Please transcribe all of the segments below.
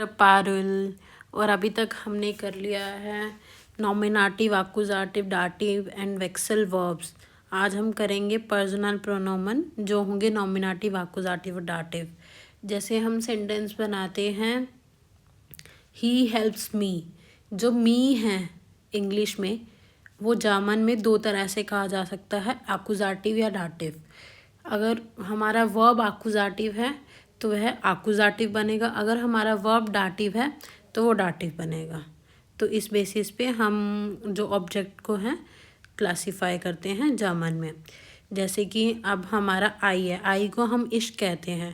पारुल। और अभी तक हमने कर लिया है नॉमिनेटिव, एक्यूजेटिव, डाटिव एंड वेक्सल वर्ब्स। आज हम करेंगे पर्सनल प्रोनोमन जो होंगे नॉमिनेटिव, एक्यूजेटिव और डाटिव। जैसे हम सेंटेंस बनाते हैं, ही हेल्प्स मी। जो मी है इंग्लिश में, वो जर्मन में दो तरह से कहा जा सकता है, एक्यूजेटिव या डाटिव। अगर हमारा वर्ब एक्यूजेटिव है तो वह एक्यूजेटिव बनेगा, अगर हमारा वर्ब डाटिव है तो वो डाटिव बनेगा। तो इस बेसिस पे हम जो ऑब्जेक्ट को हैं क्लासिफाई करते हैं जर्मन में। जैसे कि अब हमारा आई है, आई को हम इश्क कहते हैं,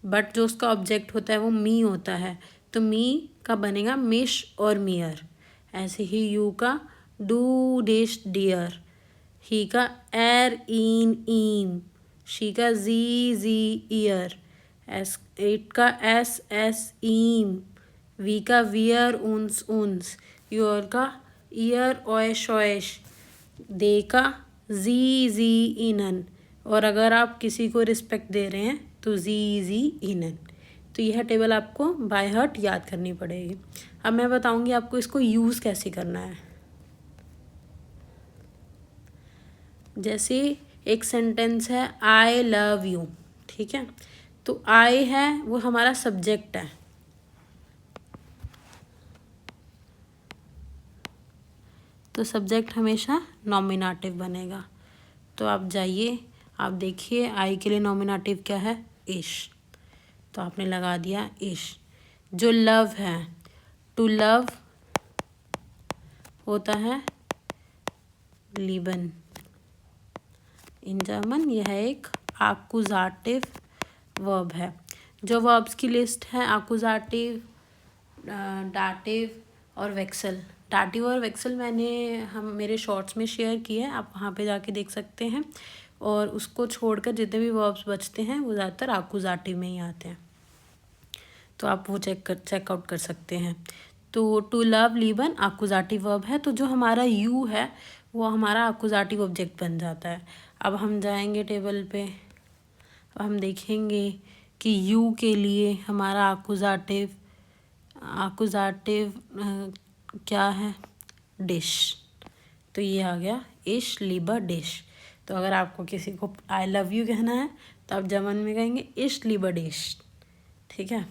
बट जो उसका ऑब्जेक्ट होता है वो मी होता है, तो मी का बनेगा मिश और मियर। ऐसे ही यू का डू डिश डियर, ही का एर इन ईम, शी का जी ईयर, एस इट का एस ईम, वी का वियर उन्स, योर का ईयर ओएश, दे का जी इनन। और अगर आप किसी को रिस्पेक्ट दे रहे हैं तो जी इनन। तो यह टेबल आपको बाय हार्ट याद करनी पड़ेगी। अब मैं बताऊंगी आपको इसको यूज़ कैसे करना है। जैसे एक सेंटेंस है, आई लव यू, ठीक है, तो आई है वो हमारा सब्जेक्ट है, तो सब्जेक्ट हमेशा नॉमिनेटिव बनेगा। तो आप जाइए, आप देखिए आई के लिए नॉमिनेटिव क्या है, इश, तो आपने लगा दिया इश। जो लव है, टू लव होता है लिबन इन जर्मन। यह एक एक्यूजेटिव वर्ब है। जो वर्ब्स की लिस्ट है, एक्यूजेटिव, डाटिव और वेक्सल। डाटिव और वेक्सल हम मेरे शॉर्ट्स में शेयर किए हैं, आप वहाँ पे जाके देख सकते हैं। और उसको छोड़कर जितने भी वर्ब्स बचते हैं वो ज़्यादातर एक्यूजेटिव में ही आते हैं, तो आप वो चेकआउट कर सकते हैं। तो टू लव लिबन एक्यूजेटिव वर्ब है, तो जो हमारा यू है वो हमारा एक्यूजेटिव ऑब्जेक्ट बन जाता है। अब हम जाएंगे टेबल पे, अब हम देखेंगे कि यू के लिए हमारा एक्यूजेटिव क्या है, डिश। तो ये आ गया इश लिबर डिश। तो अगर आपको किसी को आई लव यू कहना है तो आप जर्मन में कहेंगे इश लिबर डिश, ठीक है।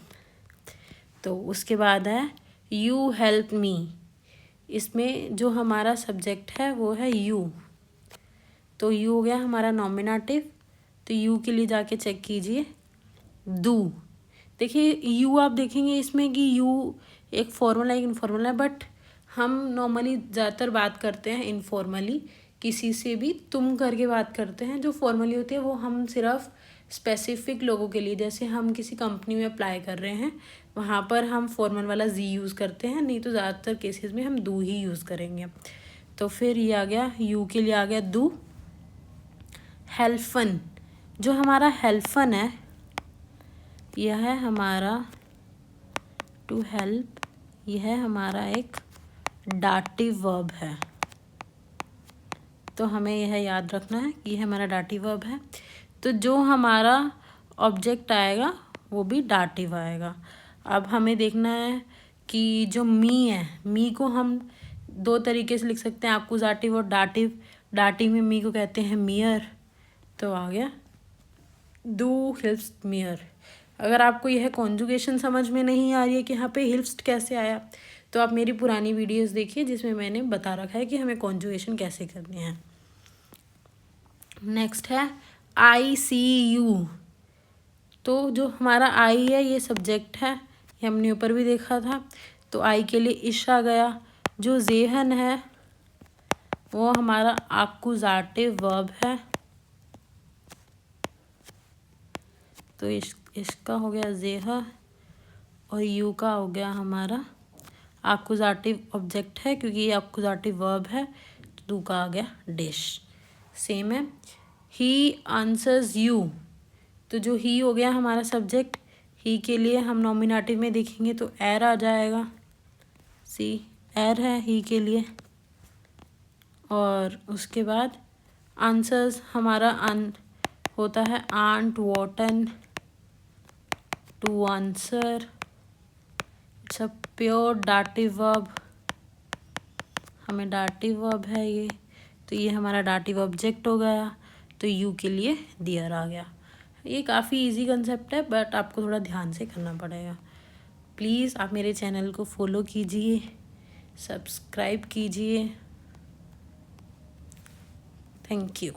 तो उसके बाद है यू हेल्प मी। इसमें जो हमारा सब्जेक्ट है वो है यू, तो यू हो गया हमारा नॉमिनेटिव। तो यू के लिए जाके चेक कीजिए, डू। देखिए यू आप देखेंगे इसमें कि यू एक फॉर्मल है, एक इनफॉर्मल है, बट हम नॉर्मली ज़्यादातर बात करते हैं इनफॉर्मली, किसी से भी तुम करके बात करते हैं। जो फॉर्मली होती है वो हम सिर्फ स्पेसिफिक लोगों के लिए, जैसे हम किसी कंपनी में अप्लाई कर रहे हैं वहाँ पर हम फॉर्मल वाला जी यूज़ करते हैं, नहीं तो ज़्यादातर केसेस में हम डू ही यूज़ करेंगे। तो फिर ये आ गया, यू के लिए आ गया डू। हेल्फन, जो हमारा हेल्फन है यह है हमारा टू हेल्प, यह है हमारा एक डाटिव वर्ब है। तो हमें यह याद रखना है कि यह हमारा डाटिव वर्ब है। तो जो हमारा ऑब्जेक्ट आएगा वो भी डाटिव आएगा। अब हमें देखना है कि जो मी है, मी को हम दो तरीके से लिख सकते हैं, एक्यूजेटिव और डाटिव। डाटिव में मी को कहते हैं मियर, तो आ गया डू हेल्प्स मियर। अगर आपको यह कॉन्जुगेशन समझ में नहीं आ रही है कि यहाँ पे हेल्प्स कैसे आया, तो आप मेरी पुरानी वीडियोस देखिए जिसमें मैंने बता रखा है कि हमें कॉन्जुगेशन कैसे करनी है। नेक्स्ट है आई सी यू। तो जो हमारा आई है ये सब्जेक्ट है, ये हमने ऊपर भी देखा था। तो आई के लिए इश आ गया। जो जेहन है वो हमारा एक्यूजेटिव वर्ब है, तो इसका हो गया जेहा, और यू का हो गया हमारा एक्यूजेटिव ऑब्जेक्ट है क्योंकि ये एक्यूजेटिव वर्ब है, तो डू का आ गया डिश। सेम है ही आंसर्स यू। तो जो ही हो गया हमारा सब्जेक्ट, ही के लिए हम नॉमिनेटिव में देखेंगे तो एर आ जाएगा, सी एर है ही के लिए। और उसके बाद आंसर्स हमारा होता है आंट वॉटन, to answer, it's a pure dative verb, हमें डाटिव वर्ब है ये, तो ये हमारा डाटिव ऑब्जेक्ट हो गया, तो यू के लिए दियर आ गया। ये काफ़ी इजी कंसेप्ट है, बट आपको थोड़ा ध्यान से करना पड़ेगा। प्लीज़ आप मेरे चैनल को फॉलो कीजिए, सब्सक्राइब कीजिए। Thank you.